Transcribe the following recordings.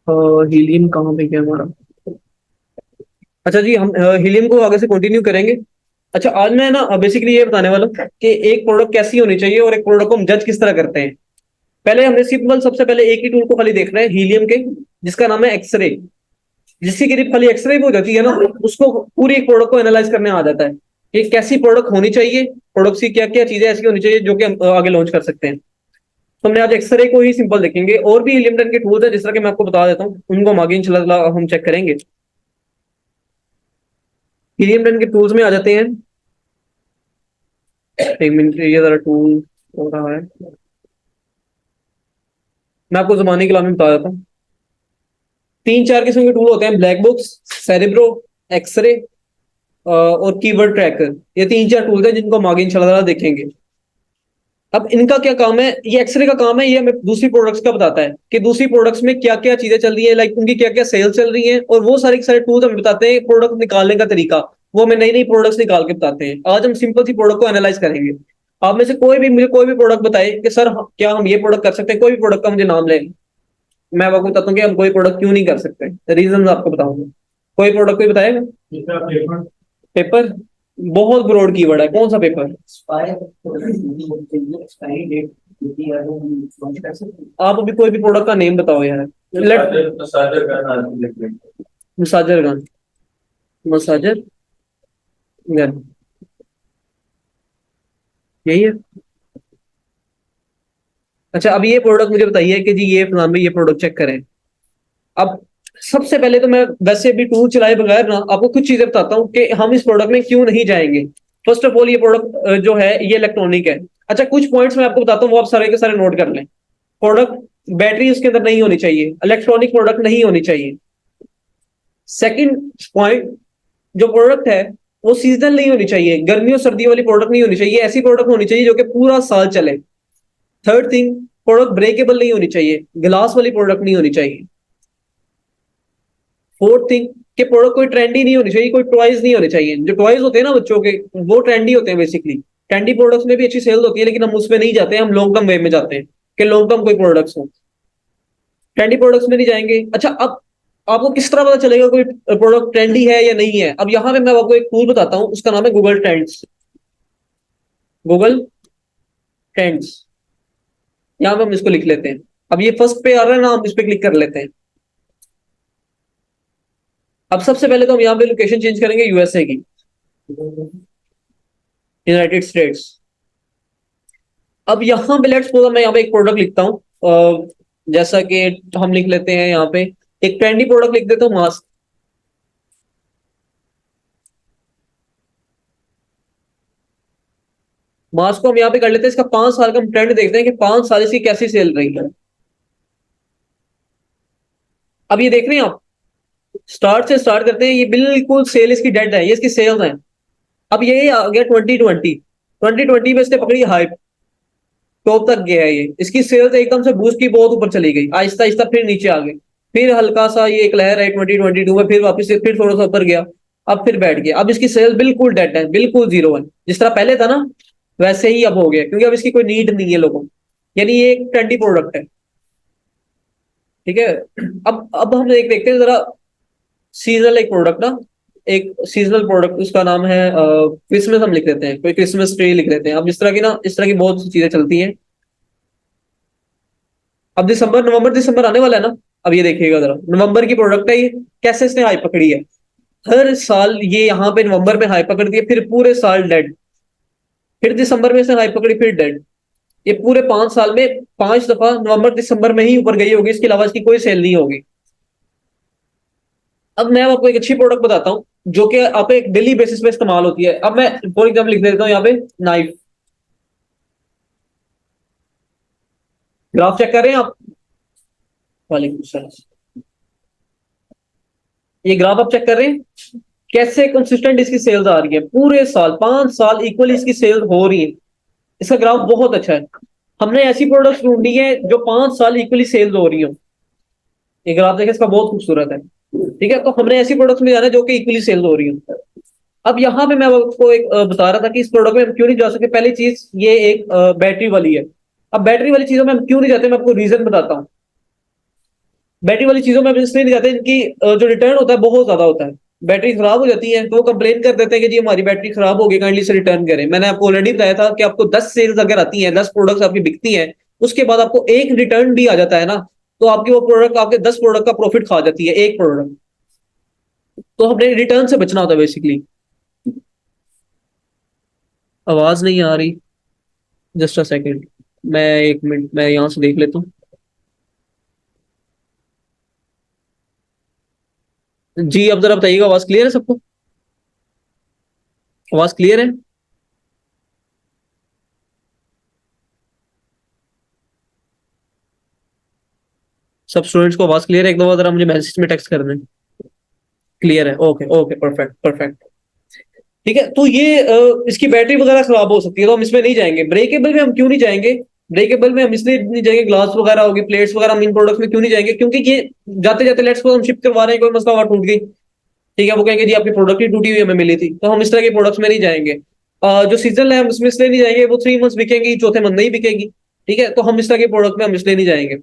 Helium कहाँ पे गया हमारा? अच्छा जी, हम हीलियम को आगे से कंटिन्यू करेंगे। अच्छा, आज मैं ना बेसिकली ये बताने वाला हूँ कि एक प्रोडक्ट कैसी होनी चाहिए और एक प्रोडक्ट को हम जज किस तरह करते हैं। पहले हमने सिंपल सबसे पहले एक ही टूल को खाली देख रहे हैं, हीलियम के, जिसका नाम है एक्सरे। जिसकी करीब खाली एक्सरे भी हो जाती है ना, उसको पूरी एक प्रोडक्ट को एनालाइज करने आ जाता है कि कैसी प्रोडक्ट होनी चाहिए, प्रोडक्ट की क्या क्या चीजें ऐसी होनी चाहिए जो कि हम आगे लॉन्च कर सकते हैं। तो हमने आज एक्सरे को ही सिंपल देखेंगे, और भी लिमिटेड के टूल्स है जिस तरह के मैं आपको बता देता हूँ, उनको हम आगे इंशाल्लाह हम चेक करेंगे। हीलियम के टूल्स में आ जाते हैं। एक मिनट, ये जरा टूल हो रहा है, मैं आपको जमाने के नाम में बता देता हूँ। तीन चार किस्म के टूल होते हैं: ब्लैक बुक्स, सेरेब्रो, एक्सरे और कीवर्ड ट्रैकर। ये तीन चार टूल्स हैं जिनको हम आगे इंशाल्लाह देखेंगे। अब इनका क्या काम है? ये एक्सरे का काम है, ये हमें दूसरी प्रोडक्ट्स का बताता है कि दूसरी प्रोडक्ट्स में क्या क्या चीजें चल रही है, लाइक उनकी क्या क्या सेल चल रही है, और वो सारे के सारे टूल्स हमें बताते हैं प्रोडक्ट निकालने का तरीका। वो हमें नई नई प्रोडक्ट्स निकाल के बताते हैं। आज हम सिंपल सी प्रोडक्ट को एनालाइज करेंगे। आप में से कोई भी मुझे कोई भी प्रोडक्ट बताए कि सर क्या हम ये प्रोडक्ट कर सकते हैं, कोई भी प्रोडक्ट का मुझे नाम ले, मैं आपको बताता हूँ कि हम कोई प्रोडक्ट क्यों नहीं कर सकते, रीजन आपको बताऊंगा। कोई प्रोडक्ट कोई बताएगा? पेपर? बहुत ब्रॉड कीवर्ड है, कौन सा पेपर? आप अभी कोई भी प्रोडक्ट का नेम बताओ यार। लेट मसाजर गन, मसाजर गन, यही है। अच्छा, अब ये प्रोडक्ट मुझे बताइए कि जी ये फलान में ये प्रोडक्ट चेक करें। अब सबसे पहले तो मैं वैसे भी टूल चलाए बगैर ना आपको कुछ चीजें बताता हूँ कि हम इस प्रोडक्ट में क्यों नहीं जाएंगे। फर्स्ट ऑफ ऑल, ये प्रोडक्ट जो है ये इलेक्ट्रॉनिक है। अच्छा, कुछ पॉइंट्स मैं आपको बताता हूँ, वो आप सारे के सारे नोट कर लें। प्रोडक्ट, बैटरी उसके अंदर नहीं होनी चाहिए, इलेक्ट्रॉनिक प्रोडक्ट नहीं होनी चाहिए। सेकंड पॉइंट, जो प्रोडक्ट है वो सीजनल नहीं होनी चाहिए, गर्मियों सर्दियों वाली प्रोडक्ट नहीं होनी चाहिए, ऐसी प्रोडक्ट होनी चाहिए जो कि पूरा साल चले। थर्ड थिंग, प्रोडक्ट ब्रेकेबल नहीं होनी चाहिए, ग्लास वाली प्रोडक्ट नहीं होनी चाहिए। फोर्थ थिंग, कि प्रोडक्ट कोई ट्रेंडी नहीं होनी चाहिए, कोई टॉयज नहीं होने चाहिए। जो टॉयज होते हैं ना बच्चों के, वो ट्रेंडी होते हैं बेसिकली। ट्रेंडी प्रोडक्ट्स में भी अच्छी सेल होती है, लेकिन हम उसमें नहीं जाते हैं, हम लॉन्ग टर्म वे में जाते हैं कि लॉन्ग टर्म कोई प्रोडक्ट्स हो। ट्रेंडी प्रोडक्ट्स में नहीं जाएंगे। अच्छा, अब आपको किस तरह पता चलेगा कोई प्रोडक्ट ट्रेंडी है या नहीं है? अब यहाँ पे मैं आपको एक टूल बताता हूँ, उसका नाम है गूगल ट्रेंड्स। गूगल ट्रेंड्स, यहाँ पे हम इसको लिख लेते हैं। अब ये फर्स्ट पे आ रहा है ना, हम इस पे क्लिक कर लेते हैं। अब सबसे पहले तो हम यहाँ पे लोकेशन चेंज करेंगे यूएसए की, यूनाइटेड स्टेट्स। अब यहाँ पे लेट्स सपोज मैं यहाँ पे एक प्रोडक्ट लिखता हूँ, जैसा कि हम लिख लेते हैं यहाँ पे, एक ट्रेंडी प्रोडक्ट लिख देता हूँ, मास्क। मास्क को हम यहाँ पे कर लेते हैं, इसका 5 साल का हम ट्रेंड देखते हैं कि 5 साल इसकी कैसी सेल रही है। अब ये देख रहे हैं आप, स्टार्ट से स्टार्ट करते हैं, ये बिल्कुल सेल इसकी डेड है, ये इसकी सेल्स है। अब ये आ गया 2020, 2020 में इसने पकड़ी हाइप, टॉप तक गया है ये, इसकी सेल्स एकदम से बूस्ट की, बहुत ऊपर चली गई, आहिस्ता आहिस्ता फिर नीचे आ गई। फिर हल्का सा ये एक लहर है 2022 में, फिर वापस से फिर थोड़ा सा ऊपर गया, अब फिर बैठ गया। अब इसकी सेल बिल्कुल डेड है, बिल्कुल जीरो है, जिस तरह पहले था ना वैसे ही अब हो गया, क्योंकि अब इसकी कोई नीड नहीं है लोगों को। यानी ये एक ट्रेंडी प्रोडक्ट है। ठीक है। अब हम एक देखते हैं जरा, सीजनल एक प्रोडक्ट ना, एक सीजनल प्रोडक्ट, उसका नाम है क्रिसमस। हम लिख देते हैं, कोई क्रिसमस ट्री लिख देते हैं। अब इस तरह की ना, इस तरह की बहुत सी चीजें चलती हैं। अब दिसंबर, नवंबर दिसंबर आने वाला है ना, अब ये देखिएगा जरा, नवंबर की प्रोडक्ट है ये, कैसे इसने हाई पकड़ी है। हर साल ये यहाँ पे नवंबर में हाई पकड़ती है, फिर पूरे साल डेड, फिर दिसंबर में इसने हाई पकड़ी, फिर डेड। ये पूरे 5 साल में 5 दफा नवंबर दिसंबर में ही ऊपर गई होगी, इसके अलावा इसकी कोई सेल नहीं होगी। अब मैं आपको एक अच्छी प्रोडक्ट बताता हूँ जो कि आप एक डेली बेसिस पे इस्तेमाल होती है। अब मैं फॉर एग्जाम्पल लिख देता हूँ यहाँ पे, नाइफ। ग्राफ चेक कर रहे हैं आप? वालेकुम सलाम। ये ग्राफ आप चेक कर रहे हैं कैसे कंसिस्टेंट इसकी सेल्स आ रही है, पूरे साल 5 साल इक्वली इसकी सेल्स हो रही है। इसका ग्राफ बहुत अच्छा है। हमने ऐसी प्रोडक्ट्स ढूंढी है जो 5 साल इक्वली सेल्स हो रही हो। ये ग्राफ देखें, इसका बहुत खूबसूरत है। ठीक है, तो हमने ऐसी प्रोडक्ट्स में जाना है जो कि इक्वली सेल हो रही हो। अब यहाँ पे मैं आपको एक बता रहा था कि इस प्रोडक्ट में हम क्यों नहीं जा सकते। पहली चीज, ये एक बैटरी वाली है। अब बैटरी वाली चीजों में हम क्यों नहीं जाते, मैं आपको रीजन बताता हूँ। बैटरी वाली चीजों में हम इसलिए नहीं जाते, इनकी जो रिटर्न होता है बहुत ज्यादा होता है। बैटरी खराब हो जाती है तो वो कंप्लेन कर देते हैं कि जी हमारी बैटरी खराब हो गई, काइंडली से रिटर्न करें। मैंने आपको ऑलरेडी बताया था कि आपको 10 सेल्स अगर आती हैं, 10 प्रोडक्ट्स आपकी बिकती हैं, उसके बाद आपको एक रिटर्न भी आ जाता है ना, तो आपकी वो प्रोडक्ट आपके 10 प्रोडक्ट का प्रॉफिट खा जाती है एक प्रोडक्ट। तो हमने रिटर्न से बचना होता है बेसिकली। आवाज नहीं आ रही, जस्ट अ सेकेंड, मैं 1 मिनट मैं यहां से देख लेता हूँ। जी अब जरा बताइएगा, आवाज क्लियर है सबको? आवाज क्लियर है? सब स्टूडेंट्स को आवाज क्लियर है? एक दो जरा मुझे मैसेज में टेक्स्ट कर दें। क्लियर है, ओके ओके, परफेक्ट परफेक्ट। ठीक है, तो ये इसकी बैटरी वगैरह खराब हो सकती है, तो हम इसमें नहीं जाएंगे। ब्रेकेबल में हम क्यों नहीं जाएंगे? ब्रेकेबल में हम इसलिए नहीं जाएंगे, ग्लास वगैरह होगी, प्लेट्स वगैरह, हम इन प्रोडक्ट्स में क्यों नहीं जाएंगे? क्योंकि ये जाते जाते लेट्स को हम शिप करवा रहे हैं, कोई मसला हुआ टूट गई, ठीक है, वो कहेंगे जी आपकी प्रोडक्ट ही टूटी हुई हमें मिली थी, तो हम इस तरह के प्रोडक्ट्स में नहीं जाएंगे। जो सीजन है हम इसमें इसलिए नहीं जाएंगे, वो 3 मंथ्स बिकेंगी, चौथे मंथ नहीं बिकेगी, ठीक है, तो हम इस तरह के प्रोडक्ट में हम इसलिए नहीं जाएंगे।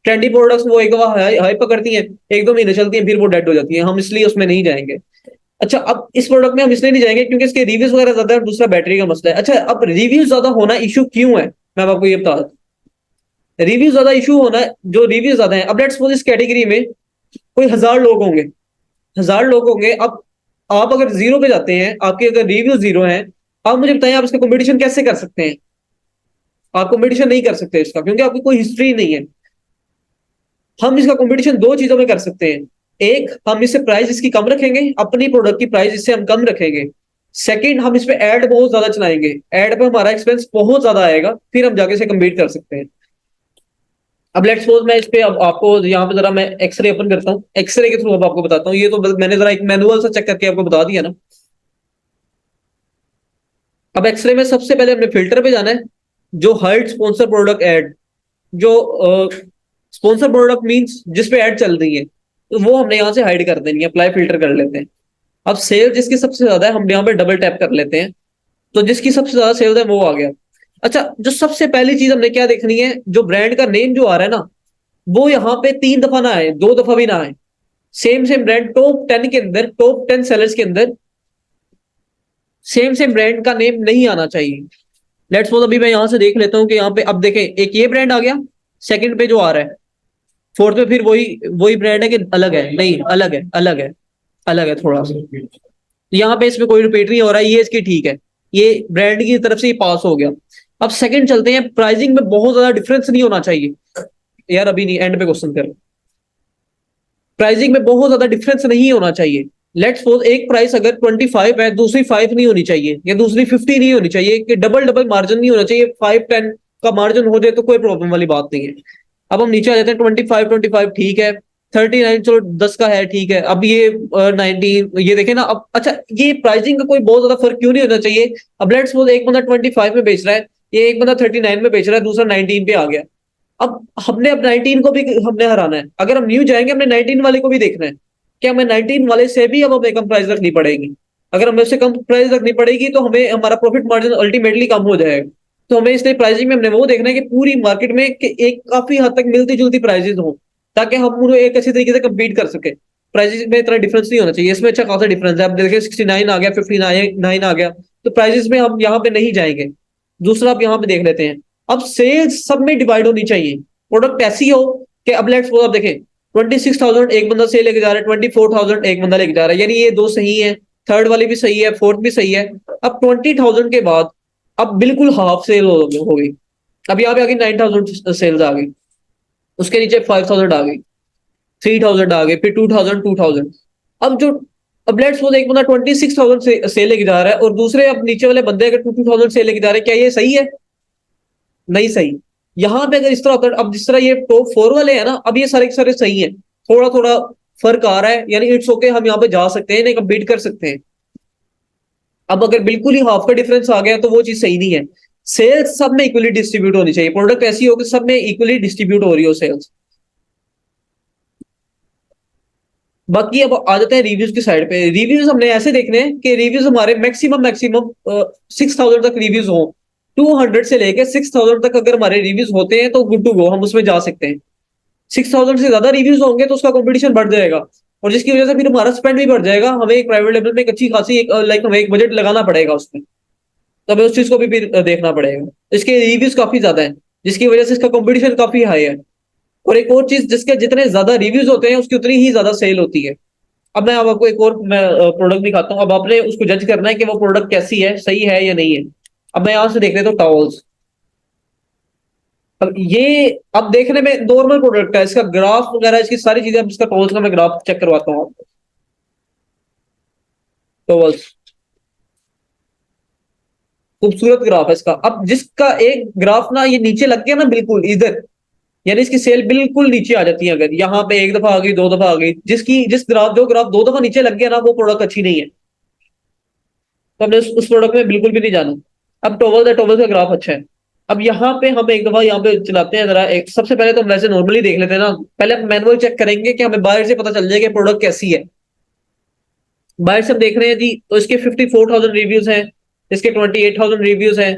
ट्रेंडी प्रोडक्ट्स वो एक दफा हाई पकड़ती हैं, 1-2 महीने चलती हैं, फिर वो डेड हो जाती है, हम इसलिए उसमें नहीं जाएंगे। अच्छा, अब इस प्रोडक्ट में हम इसलिए नहीं जाएंगे क्योंकि इसके रिव्यूज वगैरह ज्यादा है, और दूसरा बैटरी का मसला है। अच्छा, अब रिव्यूज ज्यादा होना इशू क्यों है, मैं आपको ये बता दूं। रिव्यू ज्यादा इशू होना है, जो रिव्यू ज्यादा है, अब लेट्स सपोज इस कैटेगरी में कोई 1000 लोग होंगे, 1000 लोग होंगे। अब आप अगर जीरो पे जाते हैं, आपके अगर रिव्यू जीरो हैं, आप मुझे बताएं आप इसका कंपटीशन कैसे कर सकते हैं? आप कंपटीशन नहीं कर सकते इसका, क्योंकि आपकी कोई हिस्ट्री नहीं है। हम इसका कंपटीशन दो चीजों में कर सकते हैं। एक, हम इससे प्राइस इसकी कम रखेंगे, अपनी प्रोडक्ट की प्राइस इससे हम कम रखेंगे। सेकंड, हम इस पे एड बहुत ज्यादा चलाएंगे, एड पे हमारा एक्सपेंस बहुत ज्यादा आएगा, फिर हम जाके इसे कम्पीट कर सकते हैं। अब लेट्स सपोज मैं इस पे अब आपको यहाँ पे जरा मैं एक्सरे ओपन करता हूँ, एक्सरे के थ्रू अब आपको बताता हूँ। ये तो मैंने जरा एक मैनुअल से चेक करके आपको बता दिया ना। अब एक्सरे में सबसे पहले हमने फिल्टर पे जाना है, जो हाइड स्पॉन्सर प्रोडक्ट एड, जो स्पॉन्सर प्रोडक्ट मींस जिस पे ऐड चल रही है, तो वो हमने यहाँ से हाइड कर देनी है, अप्लाई फिल्टर कर लेते हैं। अब सेल जिसकी सबसे ज्यादा है, हम यहाँ पे डबल टैप कर लेते हैं, तो जिसकी सबसे ज्यादा सेल्स है वो आ गया। अच्छा, जो सबसे पहली चीज हमने क्या देखनी है, जो ब्रांड का नेम जो आ रहा है ना, वो यहाँ पे 3 दफा ना आए, 2 दफा भी ना आए। सेम सेम ब्रांड टॉप 10 के अंदर, टॉप 10 सेलर्स के अंदर सेम सेम ब्रांड का नेम नहीं आना चाहिए। लेट्स सपोज अभी मैं यहां से देख लेता हूँ कि यहाँ पे अब देखें, एक ये ब्रांड आ गया, सेकंड पे जो आ रहा है, फोर्थ पे फिर वही वही ब्रांड है कि अलग है? नहीं, अलग है, अलग है, अलग है थोड़ा सा। यहाँ पे इसमें कोई रिपीट नहीं हो रहा है, ये इसकी ठीक है, ये ब्रांड की तरफ से ये पास हो गया। अब सेकंड चलते हैं, प्राइसिंग में बहुत ज्यादा डिफरेंस नहीं होना चाहिए। यार अभी नहीं, एंड पे क्वेश्चन कर। प्राइसिंग में बहुत ज्यादा डिफरेंस नहीं होना चाहिए। लेट्स सपोज एक प्राइस अगर 25 है, दूसरी 5 नहीं होनी चाहिए, या दूसरी 50 नहीं होनी चाहिए, कि डबल डबल मार्जिन नहीं होना चाहिए। 5-10 का मार्जिन हो जाए तो कोई प्रॉब्लम वाली बात नहीं है। अब हम नीचे आ जाते हैं, 25 ठीक है, 39 चलो 10 का है, ठीक है। अब ये 19, ये देखे ना। अब अच्छा, ये प्राइसिंग का कोई बहुत ज्यादा फर्क क्यों नहीं होना चाहिए? अब लेट्स सपोज एक बंदा 25 में बेच रहा है, ये एक बंदा 39 में बेच रहा है, दूसरा 19 पे आ गया। अब हमने अब 19 को भी हमने हराना है, अगर हम न्यू जाएंगे हमने 19 वाले को भी देखना है। क्या हमें 19 वाले से भी अब हमें कम प्राइस रखनी पड़ेगी? अगर हमें उससे कम प्राइस रखनी पड़ेगी तो हमें हमारा प्रॉफिट मार्जिन अल्टीमेटली कम हो जाएगा। तो हमें इसलिए प्राइसिंग में हमने वो देखना है कि पूरी मार्केट में कि एक काफी हद तक मिलती जुलती प्राइसेस हो, ताकि हम उन्हें एक अच्छी तरीके से कम्पीट कर सके। प्राइसेस में इतना डिफरेंस नहीं होना चाहिए, इसमें अच्छा खासा डिफरेंस है। अब देखिए 69 आ गया, 59 आ गया, तो प्राइसेस में हम यहाँ पे नहीं जाएंगे। दूसरा आप यहाँ पे देख लेते हैं, अब सेल्स सब में डिवाइड होनी चाहिए। प्रोडक्ट ऐसी हो कि अब लेट्स सपोज आप देखें, 26,000 एक बंदा सेल लेके जा रहा है, 24,000 एक बंदा लेके जा रहा है, यानी ये दो सही है, थर्ड वाली भी सही है, फोर्थ भी सही है। अब 20,000 के बाद अब बिल्कुल हाफ सेल हो गई। अब यहाँ पे आ गई 9,000 सेल्स आ गई, उसके नीचे 5,000 आ गई, 3,000 आ गई, फिर 2,000, 2,000। अब जो अब लेट्स सपोज एक बंदा 26,000 से सेल लेके जा रहा है, और दूसरे अब नीचे वाले बंदे अगर 2,000 सेल लेके जा रहे हैं, क्या ये सही है? नहीं सही। यहाँ पे अगर इस तरह होता है, अब जिस तरह ये टॉप 4 वाले हैं ना, अब ये सारे के सारे सही है, थोड़ा थोड़ा फर्क आ रहा है, यानी इट्स ओके, हम यहाँ पे जा सकते हैं, इन्हें कम्पीट कर सकते हैं। अब अगर बिल्कुल ही हाफ का डिफरेंस आ गया तो वो चीज सही नहीं है। सेल्स सब में इक्वली डिस्ट्रीब्यूट होनी चाहिए, प्रोडक्ट ऐसी हो कि सब में इक्वली डिस्ट्रीब्यूट हो रही हो सेल्स। बाकी अब आ जाते हैं रिव्यूज की साइड पे। रिव्यूज हमने ऐसे देखने हैं कि रिव्यूज हमारे मैक्सिमम मैक्सिमम 6,000 तक रिव्यूज हो। 200 से लेके 6,000 तक अगर हमारे रिव्यूज होते हैं तो गुड टू गो, हम उसमें जा सकते हैं। 6,000 से ज्यादा रिव्यूज होंगे तो उसका कंपटीशन बढ़ जाएगा, और जिसकी वजह से फिर हमारा स्पेंड भी बढ़ जाएगा। हमें एक प्राइवेट लेवल में एक अच्छी खासी एक लाइक हमें एक बजट लगाना पड़ेगा उसमें, तो हमें उस चीज को भी फिर देखना पड़ेगा। इसके रिव्यूज काफी ज्यादा है, जिसकी वजह से इसका कंपटीशन काफी हाई है। और एक और चीज, जिसके जितने ज्यादा रिव्यूज होते हैं उसकी उतनी ही ज्यादा सेल होती है। अब मैं अब आपको एक और मैं प्रोडक्ट दिखाता हूँ, अब आपने उसको जज करना है कि वो प्रोडक्ट कैसी है, सही है या नहीं है। अब मैं यहाँ से देख लेता हूँ टॉवल्स। अब ये अब देखने में नॉर्मल प्रोडक्ट है, इसका ग्राफ वगैरह इसकी सारी चीजें, अब इसका टॉवल्स का मैं ग्राफ चेक करवाता हूँ आपको। टॉवल्स खूबसूरत ग्राफ है इसका। अब जिसका एक ग्राफ ना ये नीचे लग गया ना बिल्कुल इधर, यानी इसकी सेल बिल्कुल नीचे आ जाती है। अगर यहाँ पे एक दफा आ गई, दो दफा आ गई, जिस ग्राफ जो ग्राफ दो दफा नीचे लग गया ना, वो प्रोडक्ट अच्छी नहीं है। तो हमने उस प्रोडक्ट में बिल्कुल भी नहीं जाना। अब टॉवल है, टॉवल का ग्राफ अच्छा है। अब यहाँ पे हम एक दफा यहाँ पे चलाते हैं जरा, एक सबसे पहले तो हम वैसे नॉर्मली देख लेते हैं ना। पहले हम मैनुअल चेक करेंगे कि हमें बाहर से पता चल जाएगा प्रोडक्ट कैसी है। बाहर से हम देख रहे हैं जी, तो इसके 54,000 रिव्यूज हैं, इसके 28,000 रिव्यूज हैं।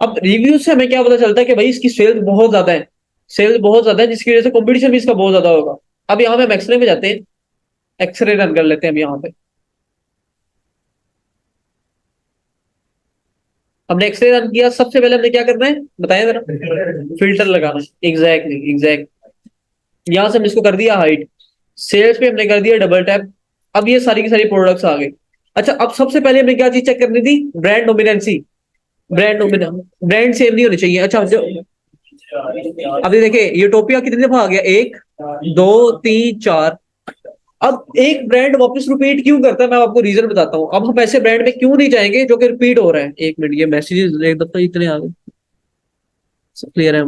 अब रिव्यूज से हमें क्या पता चलता है कि भाई इसकी सेल्स बहुत ज्यादा है, सेल्स बहुत ज्यादा है, जिसकी वजह से कंपटीशन भी इसका बहुत ज्यादा होगा। अब यहाँ पे हम एक्सरे में जाते हैं, एक्सरे रन कर लेते हैं। अब यहाँ पे हमने एक्सरे रन किया, सबसे पहले हमने क्या करना है बताया जरा, फिल्टर लगाना है। Exactly exact. यहाँ से हमने इसको कर दिया हाइट, सेल्स पे हमने कर दिया डबल टैप। अब ये सारी की सारी प्रोडक्ट्स आ गए। अच्छा, अब सबसे पहले हमें क्या चीज चेक करनी थी, ब्रांड डोमिनेंसी। ब्रांड सेम नहीं होनी चाहिए। अच्छा जो अभी देखिए यूटोपिया कितनी दफा आ गया, एक दो तीन चार। अब एक ब्रांड वापस रिपीट क्यों करता है, मैं आपको रीजन बताता हूँ। अब हम ऐसे ब्रांड में क्यों नहीं जाएंगे जो कि रिपीट हो रहा है। एक मिनट, ये मैसेजेस एक दफा इतने आ गए, क्लियर है।